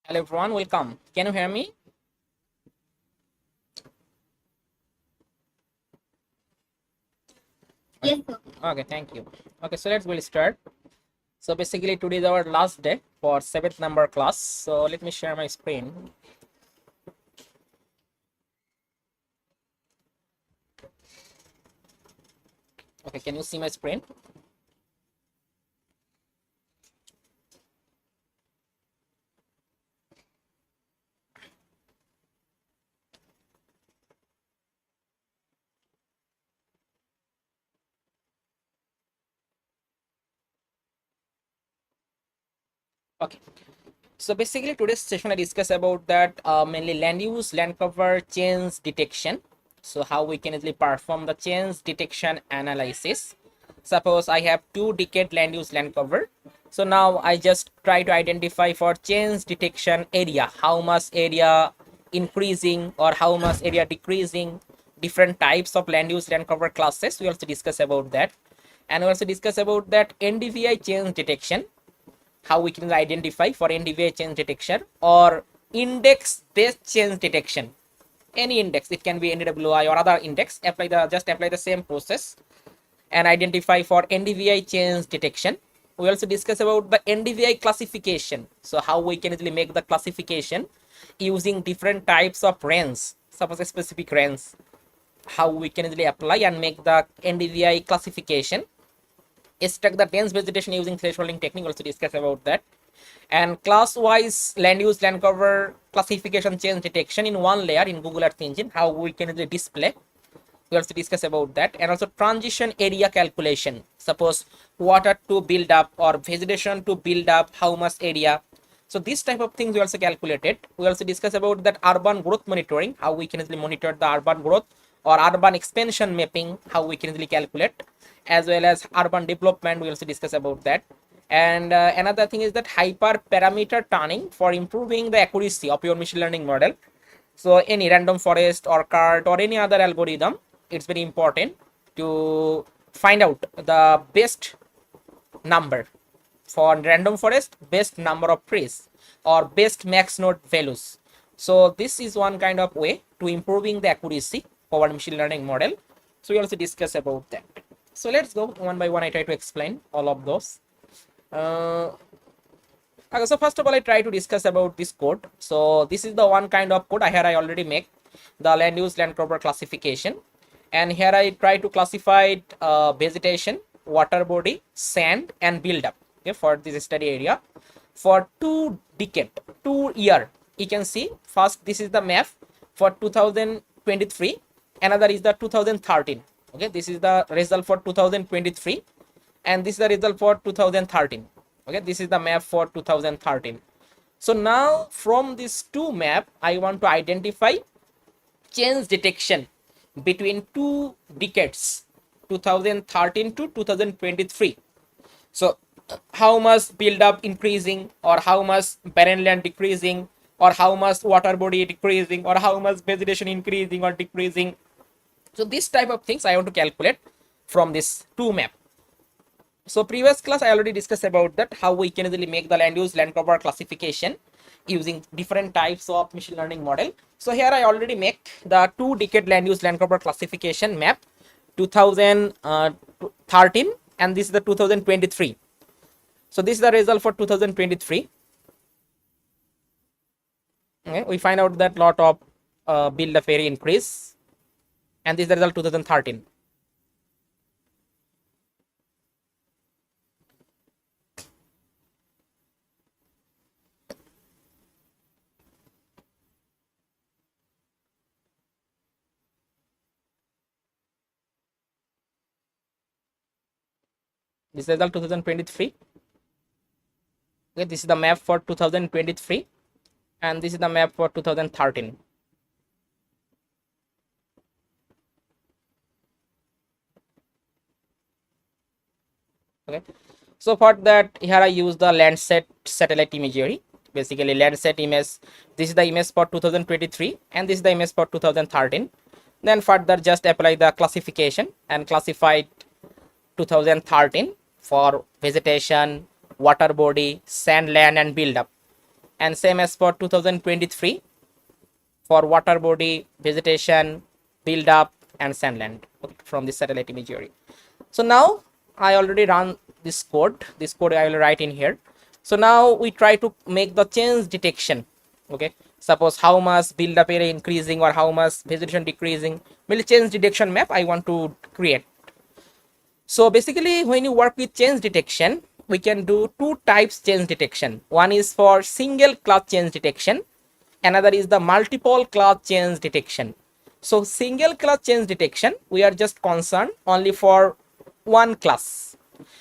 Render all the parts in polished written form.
Hello everyone, welcome. Can you hear me? Yes, sir. Okay, thank you. Okay, so we'll start. So basically today is our last day for 7th number class. So let me share my screen. Okay, can you see my screen? Okay. So basically today's session I discuss about that mainly land use, land cover, change detection. So how we can easily perform the change detection analysis. Suppose I have 2 decade land use land cover. So now I just try to identify for change detection area, how much area increasing or how much area decreasing, different types of land use land cover classes. We also discuss about that. And we also discuss about that NDVI change detection, how we can identify for NDVI change detection or index based change detection. Any index, it can be NDWI or other index, just apply the same process and identify for NDVI change detection. We also discuss about the NDVI classification. So how we can easily make the classification using different types of range, suppose a specific range, how we can easily apply and make the NDVI classification. Extract the dense vegetation using thresholding technique, also discuss about that. And class wise land use land cover classification change detection in one layer in Google Earth Engine, how we can easily display. We also discuss about that. And also transition area calculation, suppose water to build up or vegetation to build up, how much area. So this type of things we also calculated. We also discuss about that urban growth monitoring, how we can easily monitor the urban growth or urban expansion mapping, how we can easily calculate, as well as urban development. We also discuss about that. And another thing is that hyper parameter tuning for improving the accuracy of your machine learning model. So any random forest or cart or any other algorithm, it's very important to find out the best number for random forest, best number of trees or best max node values. So this is one kind of way to improving the accuracy for our machine learning model. So we also discuss about that. So let's go one by one. I try to explain all of those. Okay, so first of all, I try to discuss about this code. So this is the one kind of code I already make the land use land cover classification, and here I try to classify vegetation, water body, sand, and build up. Okay, for this study area for 2 decade, 2 year. You can see first this is the map for 2023. Another is the 2013. Okay, this is the result for 2023, and this is the result for 2013. Okay, this is the map for 2013. So now from this two map I want to identify change detection between 2 decades, 2013 to 2023. So how much build up increasing or how much barren land decreasing or how much water body decreasing or how much vegetation increasing or decreasing. So this type of things I want to calculate from this two map. So previous class I already discussed about that, how we can easily make the land use land cover classification using different types of machine learning model. So here I already make the 2 decade land use land cover classification map 2013, and this is the 2023. So this is the result for 2023. Okay, we find out that lot of build up area increase, and this is the result 2013. This is the result 2023. Okay, this is the map for 2023, and this is the map for 2013. Okay, so for that here I use the Landsat satellite imagery. Basically Landsat image, this is the image for 2023 and this is the image for 2013. Then further just apply the classification and classified 2013 for vegetation, water body, sand, land, and build up. and same as for 2023 for water body, vegetation, build up, and sandland, okay, from the satellite imagery. So now I already run this code. This code I will write in here. So now we try to make the change detection. Okay, suppose how much build up area increasing or how much vegetation decreasing. Will change detection map I want to create. So basically, when you work with change detection, we can do two types change detection. One is for single class change detection. Another is the multiple class change detection. So single class change detection, we are just concerned only for one class.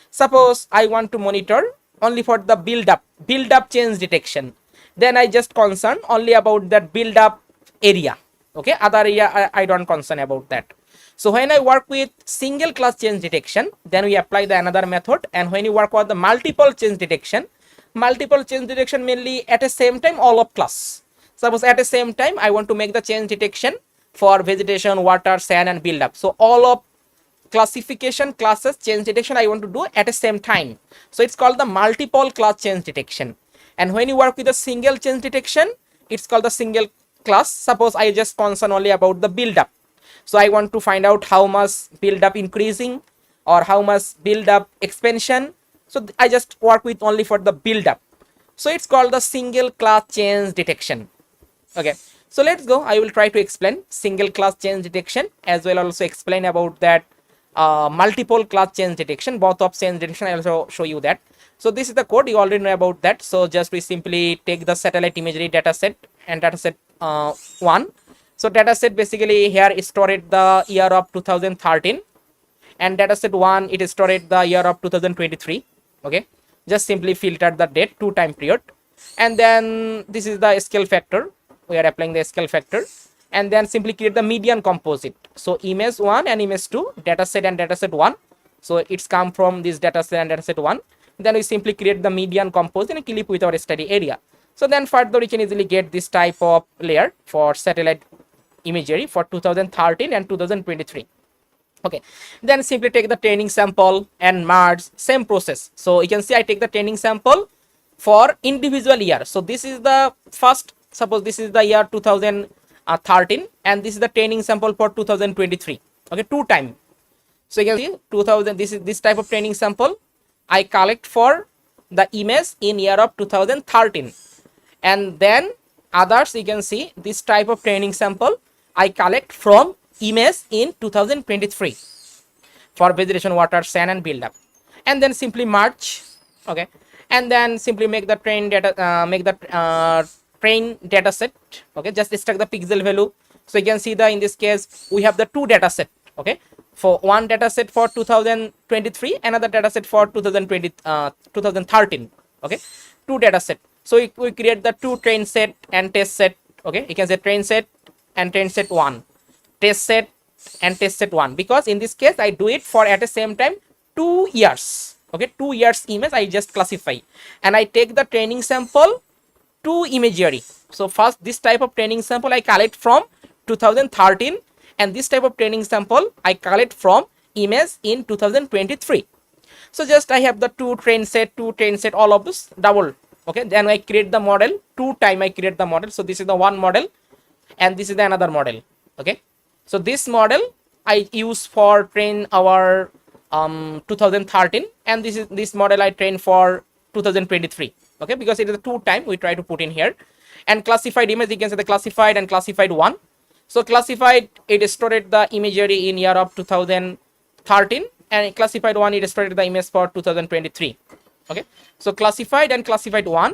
Suppose I want to monitor only for the build up change detection. Then I just concern only about that build up area. Okay, other area I don't concern about that. So when I work with single class change detection, then we apply the another method. And when you work with the multiple change detection mainly at the same time all of class. Suppose at the same time I want to make the change detection for vegetation, water, sand, and build up. So all of classification classes change detection I want to do at the same time. So it's called the multiple class change detection. And when you work with a single change detection, it's called the single class. Suppose I just concern only about the build up. So I want to find out how much build up increasing or how much build up expansion. So I just work with only for the build up. So it's called the single class change detection. Okay. So let's go. I will try to explain single class change detection as well also explain about that multiple class change detection. Both of change detection I also show you that. So this is the code, you already know about that. So just we simply take the satellite imagery dataset and dataset 1. So dataset basically here is stored the year of 2013 and dataset 1 it is stored the year of 2023. Okay, just simply filter the date, 2 time period, and then this is the scale factor. We are applying the scale factor and then simply create the median composite. So image 1 and image 2, dataset and dataset 1. So it's come from this dataset and dataset 1. Then we simply create the median composite and clip with our study area. So then further we can easily get this type of layer for satellite imagery for 2013 and 2023. Okay, then simply take the training sample and merge, same process. So you can see I take the training sample for individual year. So this is the first, suppose this is the year 2013 and this is the training sample for 2023. Okay, 2 time. So you can see 2000, this is this type of training sample I collect for the image in year of 2013, and then others you can see this type of training sample I collect from image in 2023 for vegetation, water, sand, and build up, and then simply merge. Okay, and then simply make the train data, train data set. Okay, just extract the pixel value. So you can see the in this case we have the 2 data set. Okay, for one data set for 2023, another data set for 2013. Okay, 2 data set. So we create the 2 train set and test set. Okay, you can say train set and train set 1, test set and test set 1, because in this case I do it for at the same time 2 years. Okay, 2 years image I just classify and I take the training sample to imagery. So first this type of training sample I collect from 2013 and this type of training sample I collect from image in 2023. So just I have the 2 train set, all of this double. Okay, then I create the model, 2 time I create the model. So this is the one model and this is the another model. Okay, so this model I use for train our 2013 and this model I train for 2023. Okay, because it is a 2 time we try to put in here. And classified image, you can say the classified and classified 1. So classified it stored the imagery in year of 2013 and classified 1 it stored the image for 2023. Okay, so classified and classified 1.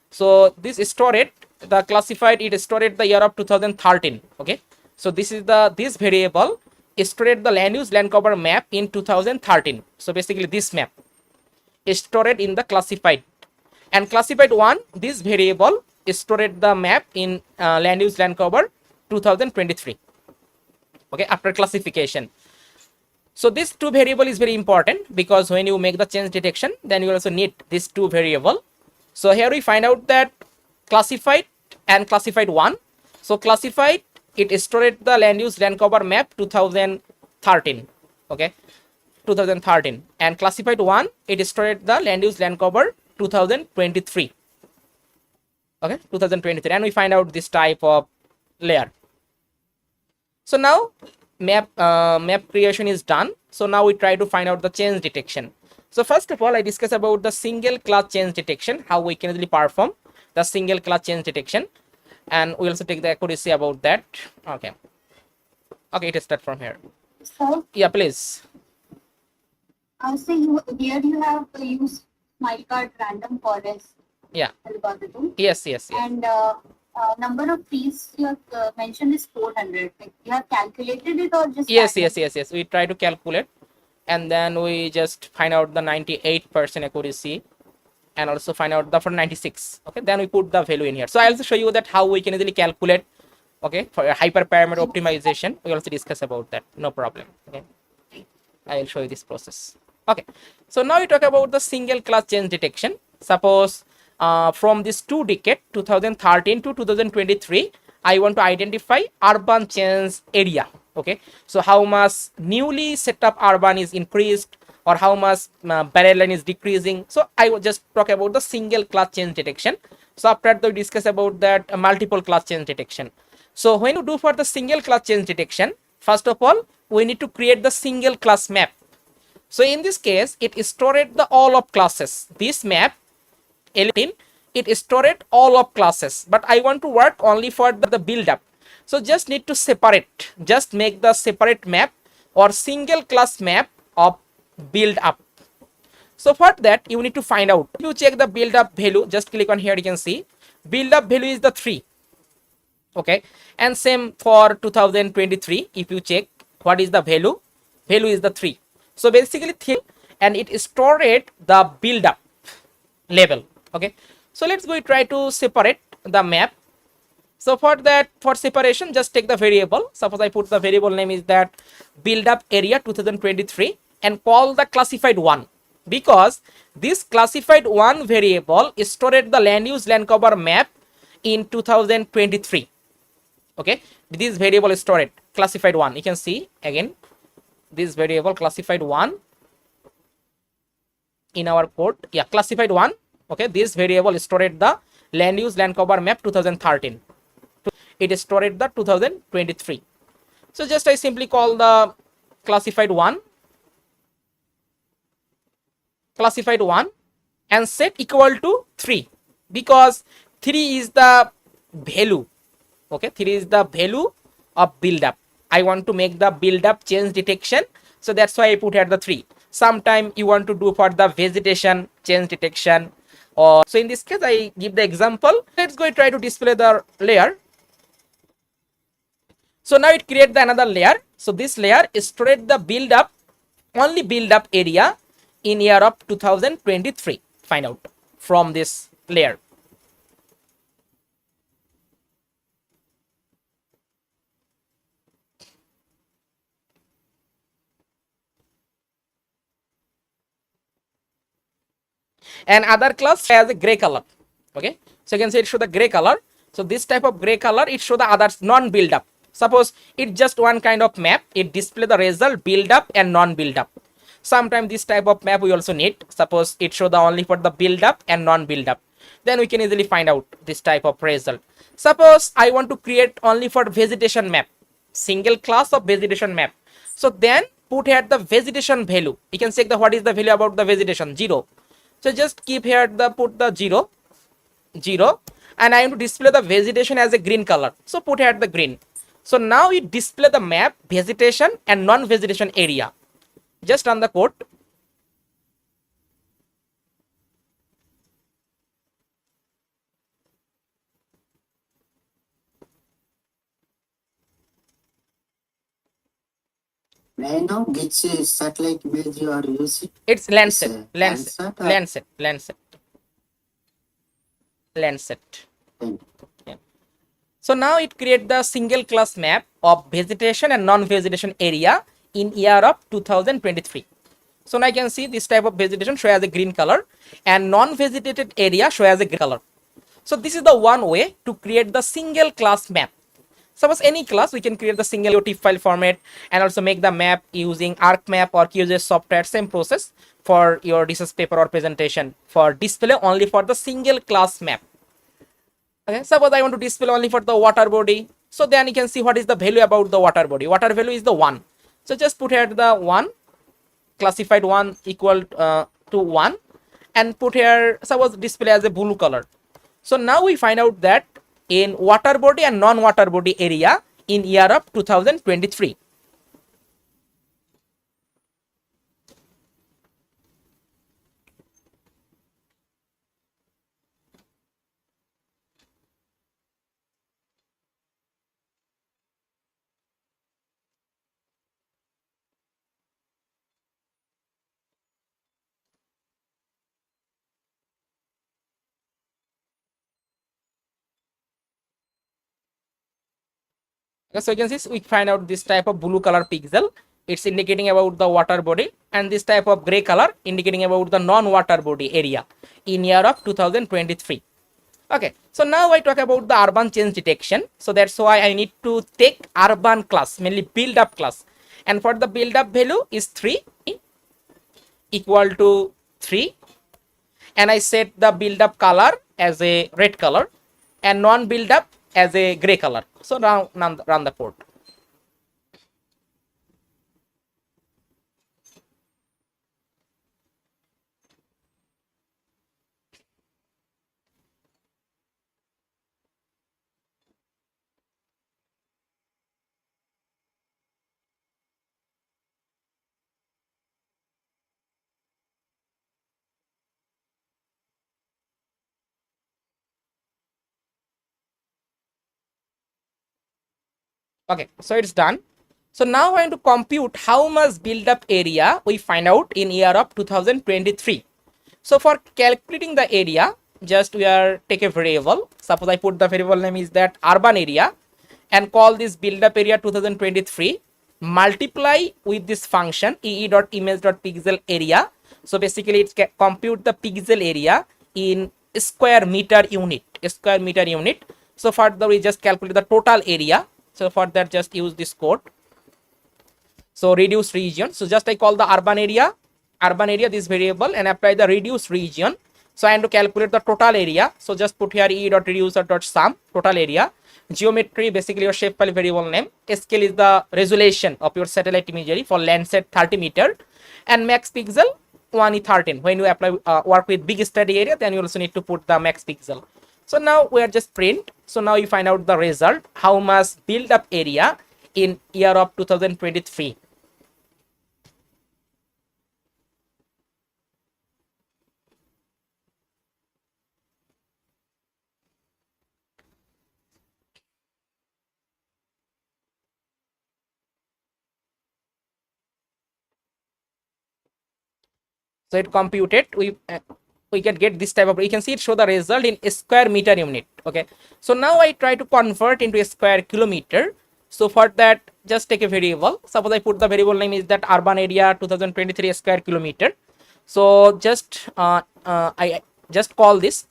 So this stored the classified it stored the year of 2013. Okay, so this is the this variable stored the land use land cover map in 2013. So basically this map is stored in the classified, and classified 1 this variable stored the map in land use land cover 2023. Okay, after classification. So this 2 variable is very important because when you make the change detection then you also need this 2 variable. So here we find out that classified and classified 1. So classified it stored the land use land cover map 2013. Okay, 2013, and classified 1 it stored the land use land cover 2023. Okay, 2023, and we find out this type of layer. So now map creation is done. So now we try to find out the change detection. So first of all, I discuss about the single class change detection, how we can easily perform the single class change detection, and we also take the accuracy about that. Okay, okay, it is start from here. So, Yeah, please. so you have used Smilecart random forest Yeah. algorithm, Yes, yes, yes. and number of trees you have mentioned is 400. Like, you have calculated it or just Yes, random? yes. We try to calculate, and then we just find out the 98% accuracy, and also find out the for 96. Okay, then we put the value in here. So I'll also show you that how we can easily calculate. Okay, for a hyperparameter optimization, we also discuss about that. No problem. Okay, I will show you this process. Okay, so now we talk about the single class change detection. Suppose from this 2 decade 2013 to 2023, I want to identify urban change area. Okay, so how much newly set up urban is increased, or how much barrier line is decreasing. So I will just talk about the single class change detection. So after that we discuss about that multiple class change detection. So when you do for the single class change detection, first of all, we need to create the single class map. So in this case, it stored the all of classes. This map, it stored all of classes, but I want to work only for the build up. So just need to separate, just make the separate map or single class map of build up. So for that, you need to find out. If you check the build up value, just click on here, you can see build up value is the 3. Okay, and same for 2023. If you check what is the value is the 3. So basically 3, and it stored the build up level. Okay, so let's go try to separate the map. So for that, for separation, just take the variable. Suppose I put the variable name is that build up area 2023 and call the classified one, because this classified one variable stored the land use land cover map in 2023. Okay, this variable is stored classified one. You can see again this variable classified one in our code. Yeah, classified one. Okay, this variable is stored the land use land cover map 2013. It is stored the 2023. So just I simply call the classified one and set equal to 3, because 3 is the value. Okay, 3 is the value of build up. I want to make the build up change detection, so that's why I put here the 3. Sometime you want to do for the vegetation change detection, or so in this case I give the example. Let's go try to display the layer. So now it create the another layer. So this layer is stored the build up, only build up area in year of 2023. Find out from this layer. And other class has a gray color. Okay, so you can see it show the gray color. So this type of gray color, it show the others non build up. Suppose it just one kind of map, it display the result build up and non build up. Sometimes this type of map we also need. Suppose it show the only for the build up and non build up, then we can easily find out this type of result. Suppose I want to create only for vegetation map, single class of vegetation map. So then put here the vegetation value. You can check the what is the value about the vegetation, 0. So just keep here the put the 0, and I want to display the vegetation as a green color. So put here the green. So now it display the map vegetation and non-vegetation area. Just run the code. May I know which satellite image you are using? It's Landsat. Landsat or- Landsat. Yeah. So now it create the single class map of vegetation and non-vegetation area in year of 2023. So now I can see this type of vegetation show as a green color and non-vegetated area show as a green color. So this is the one way to create the single class map. Suppose any class, we can create the single TIFF file format and also make the map using ArcMap or QGIS software, same process for your research paper or presentation for display only for the single class map. Okay, suppose I want to display only for the water body. So then you can see what is the value about the water body. Water value is the 1. So just put here the 1, classified 1 equal to 1, and put here suppose display as a blue color. So now we find out that in water body and non-water body area in year of 2023. Okay, so you can see we find out this type of blue color pixel. It's indicating about the water body, and this type of gray color indicating about the non-water body area in year of 2023. Okay, so now I talk about the urban change detection. So that's why I need to take urban class, mainly build up class. And for the build up value is 3 equal to 3. And I set the build up color as a red color and non build up as a gray color. So now run the code. Okay, so it's done. So now I want to compute how much build up area we find out in year of 2023. So for calculating the area, just we are take a variable. Suppose I put the variable name is that urban area and call this build up area 2023, multiply with this function ee.image.pixel area. So basically it's compute the pixel area in square meter unit, square meter unit. So further we just calculate the total area. So for that just use this code. So reduce region. So just I call the urban area this variable and apply the reduce region. So I want to calculate the total area. So just put here e.reducer.sum total area. Geometry basically your shapefile variable name. Scale is the resolution of your satellite imagery for Landsat 30 meter and max pixel 1 is 13. When you apply work with big study area, then you also need to put the max pixel. So now we are just print. So now you find out the result, how much build up area in year of 2023. So it computed. We can get this type of. You can see it show the result in square meter unit. Okay. So now I try to convert into a square kilometer. So for that, just take a variable. Suppose I put the variable name is that urban area 2023 square kilometer. So just I just call this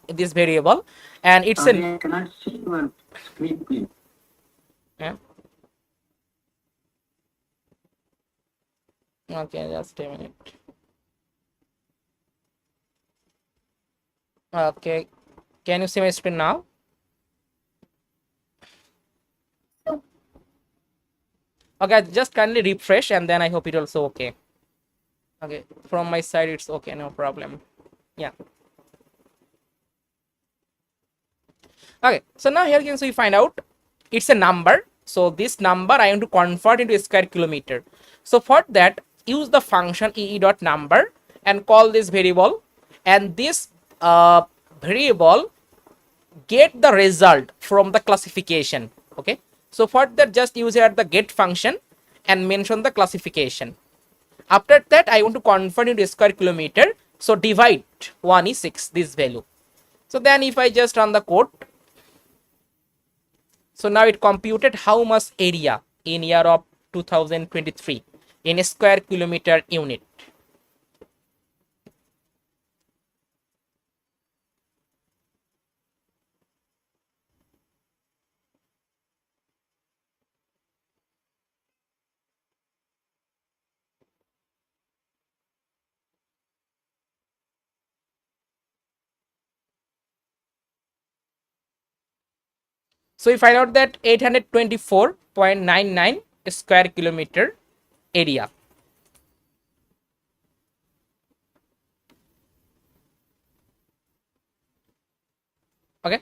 this variable, and it's Sorry, I cannot see your screen, please. yeah. Okay, just a minute. Okay, can you see my screen now? Okay, just kindly refresh and then I hope it also okay. Okay, from my side it's okay, no problem. Yeah. Okay, so now here you can see find out it's a number. So this number I want to convert into a square kilometer. So for that, use the function ee.number and call this variable, and this variable get the result from the classification. Okay, so for that just use here the get function and mention the classification. After that I want to convert into square kilometer, so divide 1 is 6 this value. So then if I just run the code, so now it computed how much area in year of 2023 in a square kilometer unit. So we find out that 824.99 square kilometer area. Okay,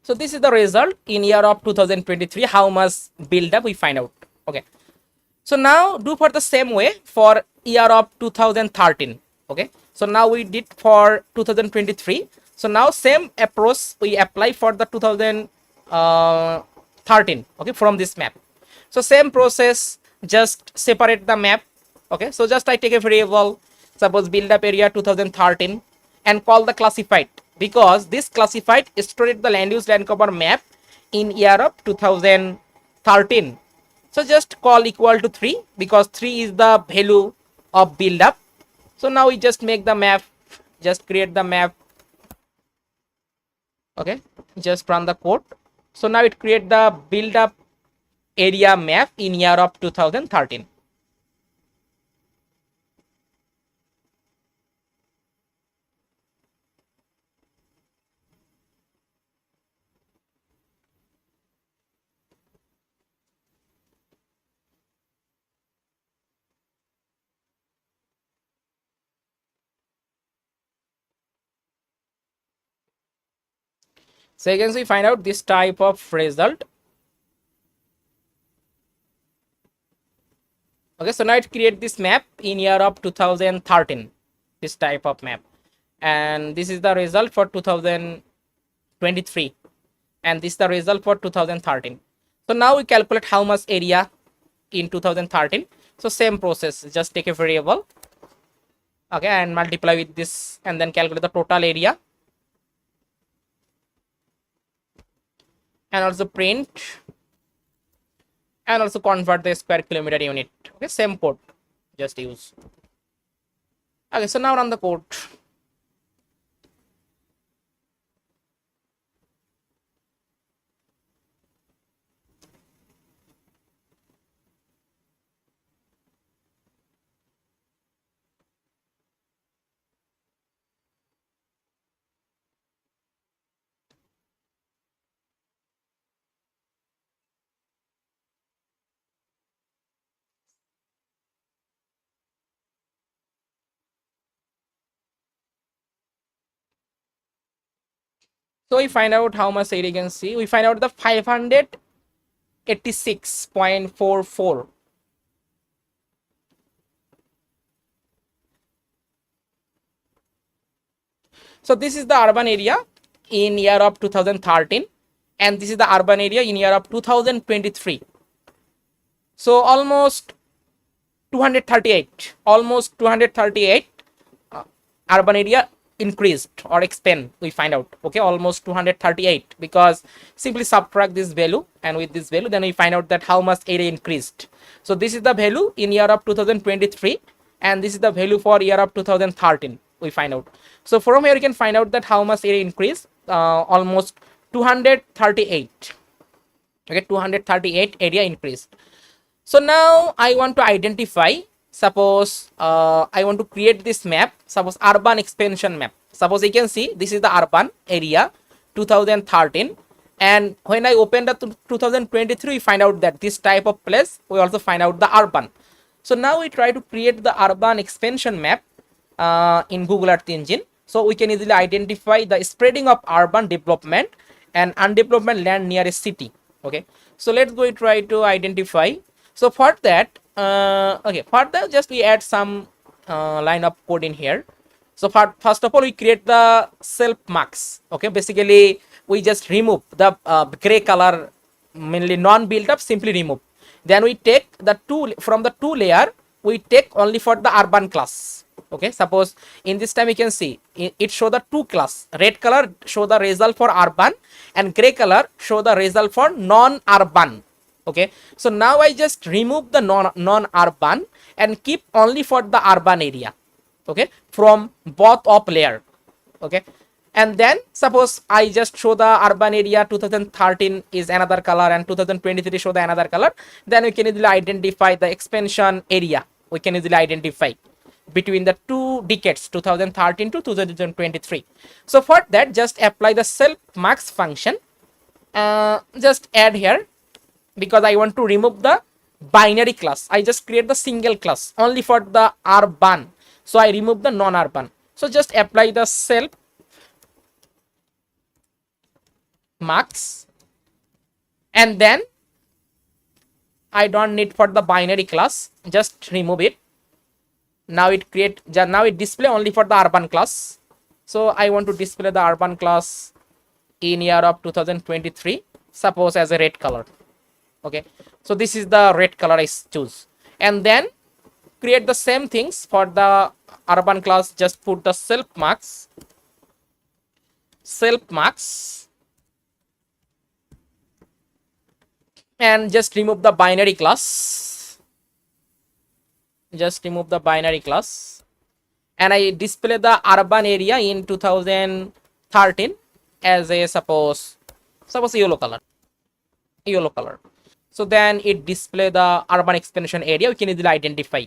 so this is the result in year of 2023, how much build up we find out. Okay, so now do for the same way for year of 2013. Okay, so now we did for 2023, so now same approach we apply for the 2013. Okay, from this map, so same process, just separate the map. Okay, so just I take a variable, suppose build up area 2013, and call the classified, because this classified stored the land use land cover map in year of 2013. So just call equal to 3, because 3 is the value of build up. So now we just make the map, just create the map. Okay, just run the code. So now it create the build up area map in year of 2013. So again, we find out this type of result. Okay, so now it create this map in year of 2013, this type of map, and this is the result for 2023, and this is the result for 2013. So now we calculate how much area in 2013. So same process, just take a variable, okay, and multiply with this, and then calculate the total area, and also print, and also convert the square kilometer unit. Okay, same code, just use. Okay, so now run the code. So we find out how much area you can see. We find out the 586.44. So this is the urban area in year of 2013, and this is the urban area in year of 2023. So almost 238, almost 238 urban area increased or expand, we find out. Okay, almost 238, because simply subtract this value, and with this value then we find out that how much area increased. So this is the value in year of 2023, and this is the value for year of 2013, we find out. So from here you can find out that how much area increased, almost 238. Okay, 238 area increased. So now I want to identify, suppose I want to create this map, suppose urban expansion map. Suppose you can see this is the urban area 2013, and when I open the 2023, we find out that this type of place, we also find out the urban. So now we try to create the urban expansion map in Google Earth Engine, so we can easily identify the spreading of urban development and undeveloped land near a city. Okay, so let's go try to identify. So for that, okay, for that just we add some line of code in here. So first of all, we create the self marks. Okay, basically we just remove the gray color, mainly non built up, simply remove. Then we take the two from the two layer, we take only for the urban class. Okay, suppose in this time you can see it show the two class. Red color show the result for urban, and gray color show the result for non-urban. Okay, so now I just remove the non-urban and keep only for the urban area. Okay, from both of layer. Okay, and then suppose I just show the urban area 2013 is another color, and 2023 show the another color, then we can easily identify the expansion area. We can easily identify between the two decades 2013 to 2023. So for that, just apply the self max function. just add here, because I want to remove the binary class. I just create the single class only for the urban, so I remove the non-urban. So just apply the self marks, and then I don't need for the binary class, just remove it. Now it display only for the urban class. So I want to display the urban class in year of 2023, suppose as a red color. Okay, so this is the red color I choose, and then create the same things for the urban class. Just put the self marks, and just remove the binary class. And I display the urban area in 2013 as a suppose yellow color. So then it display the urban expansion area. We can easily identify,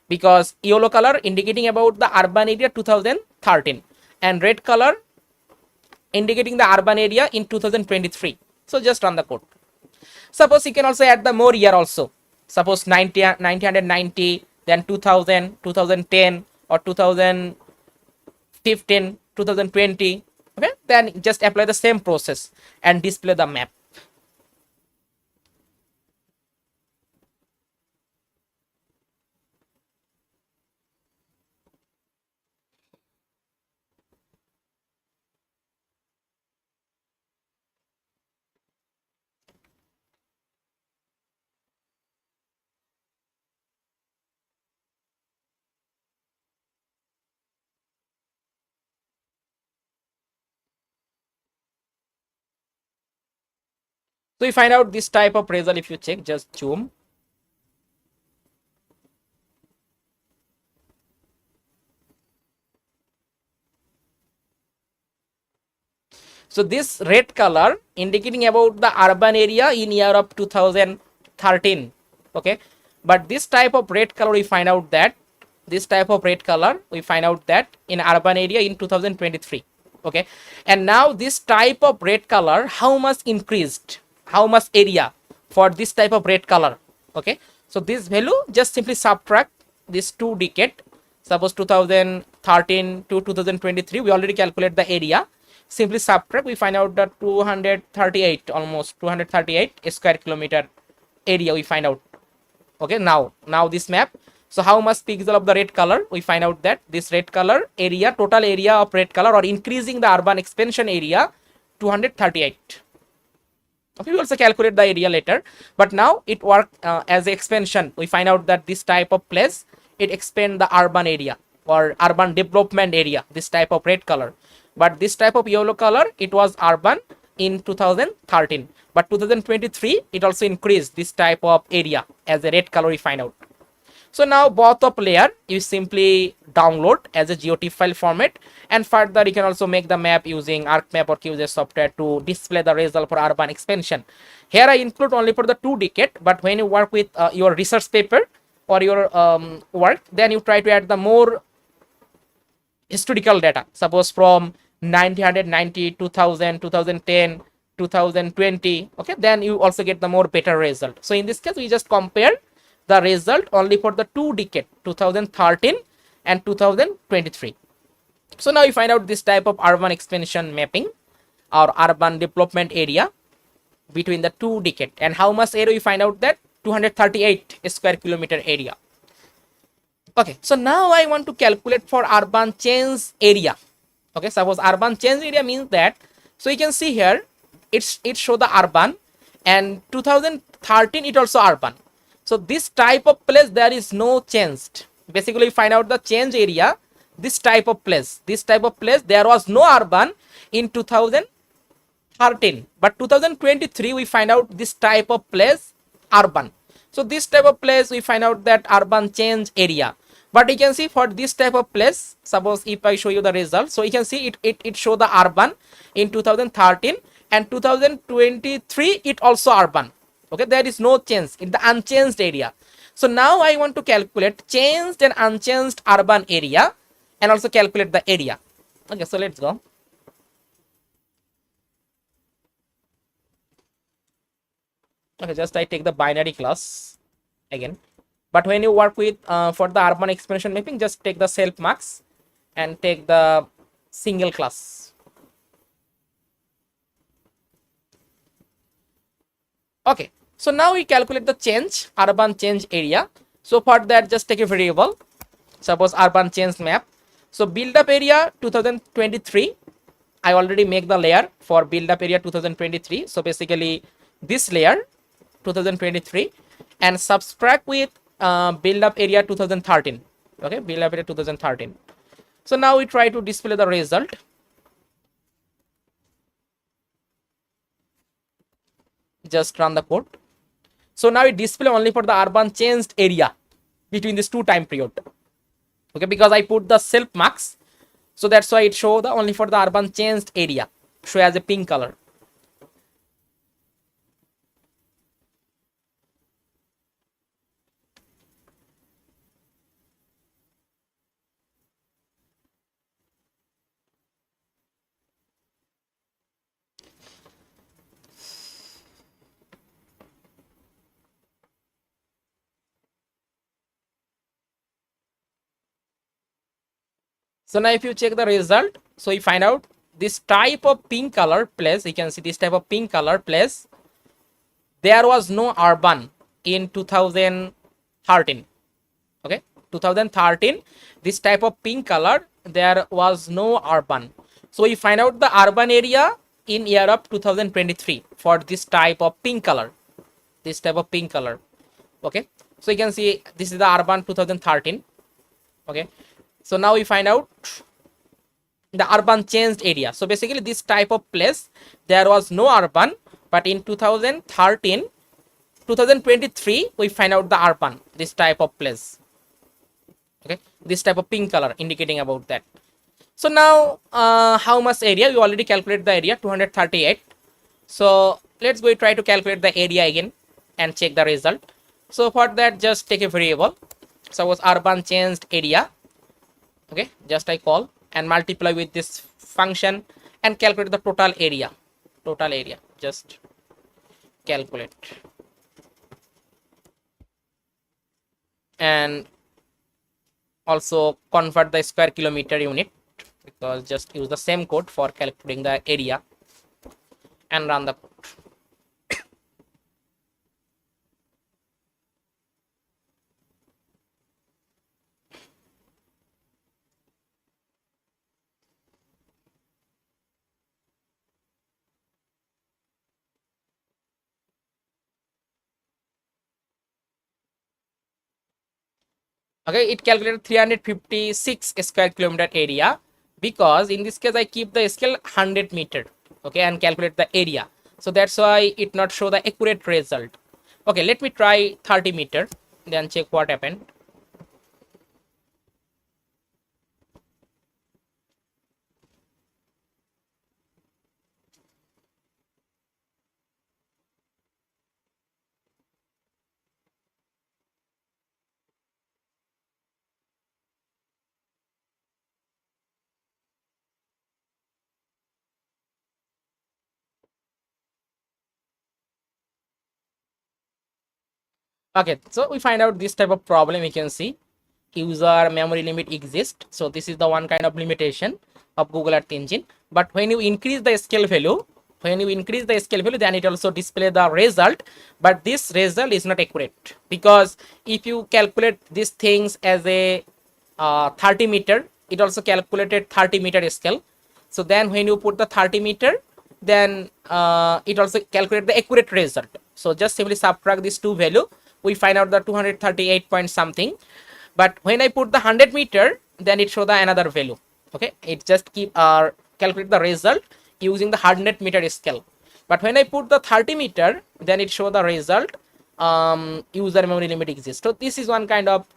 because yellow color indicating about the urban area 2013 and red color indicating the urban area in 2023. So just run the code. Suppose you can also add the more year also. Suppose 1990, then 2000, 2010, or 2015, 2020. Okay, then just apply the same process and display the map. So you find out this type of result. If you check, just zoom. So this red color indicating about the urban area in year of 2013. Okay, but this type of red color we find out that in urban area in 2023. Okay, and now this type of red color, how much increased, how much area for this type of red color. Okay, so this value just simply subtract this 2 decade. Suppose 2013 to 2023, we already calculate the area. Simply subtract, we find out that 238, almost 238 square kilometer area we find out. Okay, now this map. So how much pixel of the red color, we find out that this red color area, total area of red color, or increasing the urban expansion area, 238. Okay, we also calculate the area later, but now it worked as expansion. We find out that this type of place, it expand the urban area or urban development area, this type of red color. But this type of yellow color, it was urban in 2013, but 2023 it also increased this type of area as a red color we find out. So now both of layer you simply download as a GeoTIFF file format, and further you can also make the map using ArcMap or QGIS software to display the result for urban expansion. Here I include only for the 2 decade, but when you work with your research paper or your work, then you try to add the more historical data. Suppose from 1990, 2000, 2010, 2020. Okay, then you also get the more better result. So in this case, we just compare the result only for the 2 decade, 2013 and 2023. So now you find out this type of urban expansion mapping or urban development area between the 2 decade, and how much area you find out that 238 square kilometer area. Okay, so now I want to calculate for urban change area. Okay, suppose urban change area means that, so you can see here it show the urban, and 2013 it also urban. So this type of place there is no changed. Basically, find out the change area. This type of place there was no urban in 2013, but 2023 we find out this type of place urban. So this type of place we find out that urban change area. But you can see for this type of place, suppose if I show you the result, so you can see it show the urban in 2013, and 2023 it also urban. Okay, there is no change in the unchanged area. So now I want to calculate changed and unchanged urban area, and also calculate the area. Okay, so let's go. Okay, just I take the binary class again. But when you work with for the urban expansion mapping, just take the self marks and take the single class. Okay, so now we calculate the change, urban change area. So for that, just take a variable, suppose urban change map. So build up area 2023. I already make the layer for build up area 2023. So basically this layer 2023 and subtract with build up area 2013. Okay, build up area 2013. So now we try to display the result. Just run the code. So now it display only for the urban changed area between these two time period. Okay, because I put the self marks, so that's why it show the only for the urban changed area, show as a pink color. So now if you check the result, so you find out this type of pink color place, you can see this type of pink color place, there was no urban in 2013. Okay, 2013, this type of pink color, there was no urban. So we find out the urban area in year of 2023 for this type of pink color, this type of pink color. Okay, so you can see this is the urban 2013. Okay, so now we find out the urban changed area. So basically this type of place, there was no urban, but in 2013, 2023, we find out the urban, this type of place. Okay, this type of pink color indicating about that. So now how much area? You already calculated the area 238. So let's go try to calculate the area again and check the result. So for that, just take a variable, suppose urban changed area. Okay, just I call and multiply with this function and calculate the total area. Total area, just calculate and also convert the square kilometer unit, because just use the same code for calculating the area and run the code. Okay, it calculated 356 square kilometer area, because in this case I keep the scale 100 meter. Okay, and calculate the area, so that's why it not show the accurate result. Okay, let me try 30 meter, then check what happened. Okay, so we find out this type of problem. You can see user memory limit exists. So this is the one kind of limitation of Google Earth Engine. But when you increase the scale value, then it also display the result. But this result is not accurate, because if you calculate these things as a 30 meter, it also calculated 30 meter scale. So then when you put the 30 meter, then it also calculate the accurate result. So just simply subtract these two value, we find out the 238 point something. But when I put the 100 meter, then it show the another value. Okay, it just keep calculate the result using the 100 meter scale. But when I put the 30 meter, then it show the result user memory limit exists. So this is one kind of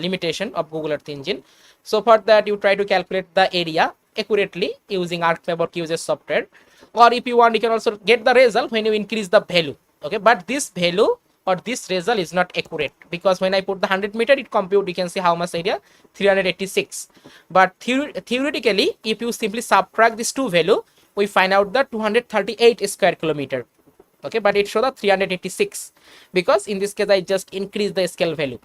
limitation of Google Earth Engine. So for that, you try to calculate the area accurately using ArcMap or QGIS software, or if you want, you can also get the result when you increase the value. Okay, but this value or this result is not accurate, because when I put the 100 meter, it compute, you can see how much area, 386. But theoretically, if you simply subtract these two value, we find out the 238 square kilometer. Okay, but it shows the 386 because in this case I just increase the scale value.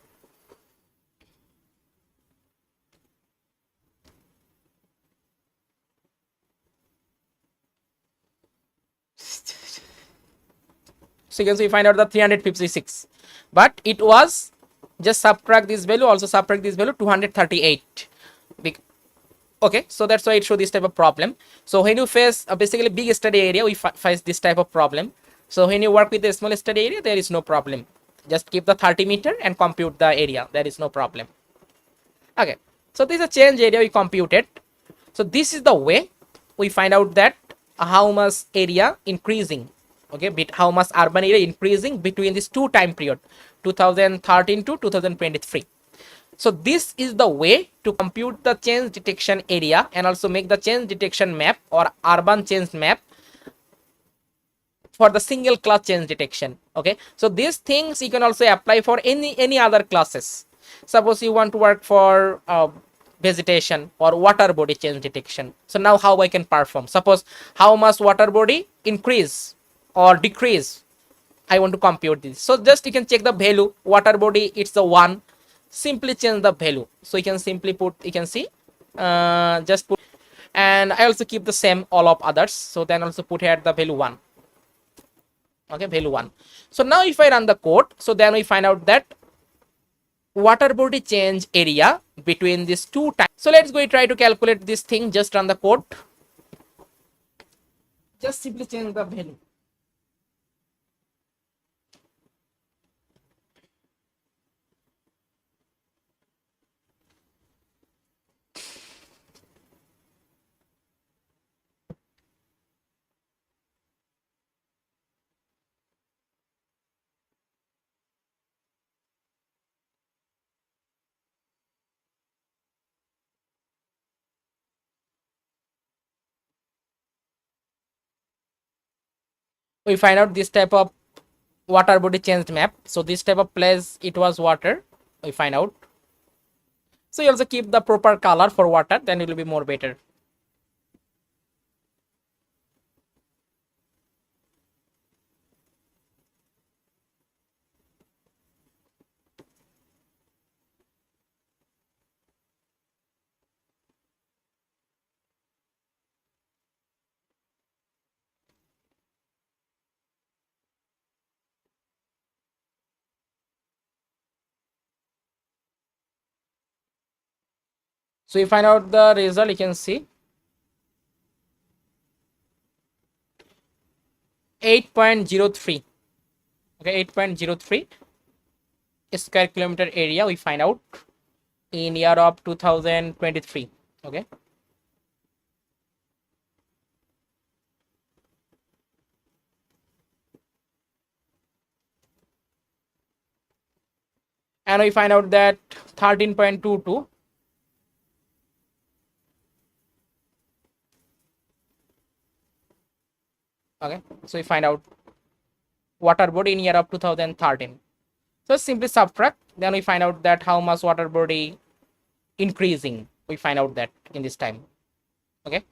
So you can see, find out the 356, but it was just subtract this value, also subtract this value, 238. Okay, so that's why it show this type of problem. So when you face a basically big study area, we face this type of problem. So when you work with a small study area, there is no problem. Just keep the 30 meter and compute the area. There is no problem. Okay, so this is a change area we computed. So this is the way we find out that how much area increasing. Okay, how much urban area increasing between this two time period, 2013 to 2023. So this is the way to compute the change detection area and also make the change detection map or urban change map for the single class change detection. Okay, so these things you can also apply for any other classes. Suppose you want to work for vegetation or water body change detection. So now how I can perform? Suppose how much water body increase or decrease, I want to compute this. So just you can check the value, water body it's the 1, simply change the value. So you can simply put, you can see, just put, and I also keep the same all of others. So then also put here the value 1. Okay, value 1. So now if I run the code, so then we find out that water body change area between these two times. So let's go try to calculate this thing. Just run the code. Just simply change the value. We find out this type of water body changed map. So this type of place it was water. We find out. So you also keep the proper color for water, then it will be more better. So you find out the result, you can see 8.03. Okay, 8.03 square kilometer area we find out in year of 2023. Okay, and we find out that 13.22. Okay, so we find out water body in year of 2013. So simply subtract, then we find out that how much water body increasing. We find out that in this time. Okay,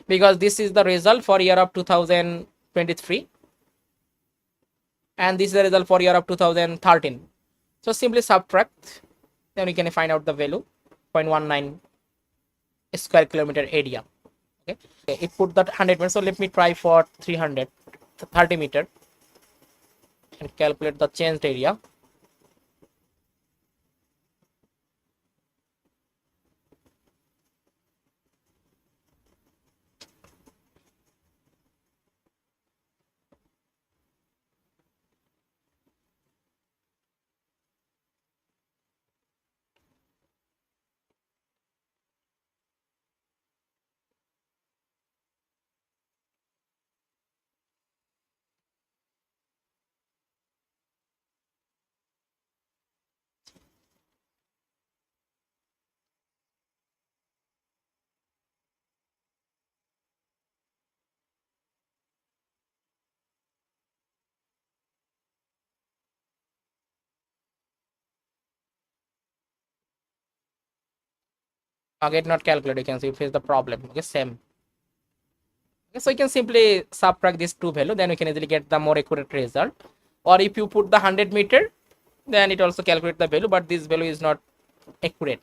because this is the result for year of 2023 and this is the result for year of 2013. So simply subtract, then we can find out the value 0.19 square kilometer area. Okay, it put that 100 meters. So let me try for 330 meter and calculate the changed area. Again, not calculate. You can see it face the problem. Okay, same. So you can simply subtract these two value, then we can easily get the more accurate result. Or if you put the 100 meter, then it also calculate the value, but this value is not accurate.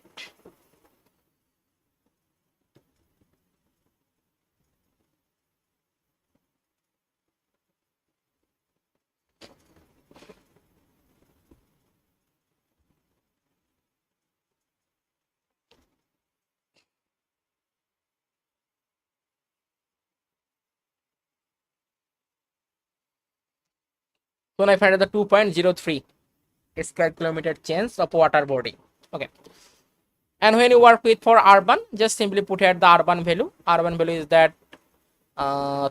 So now I find out the 2.03 square kilometer change of water body. Okay. And when you work with for urban, just simply put here the urban value. Urban value is that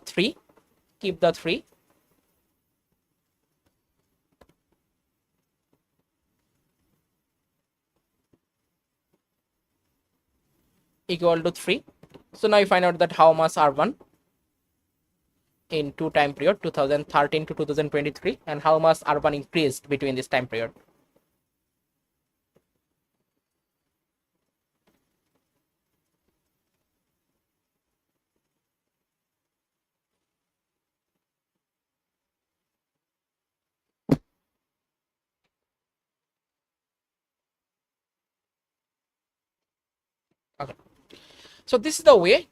3. Keep the 3. Equal to 3. So now you find out that how much urban in 2 time period 2013 to 2023, and how much urban increased between this time period. Okay. So this is the way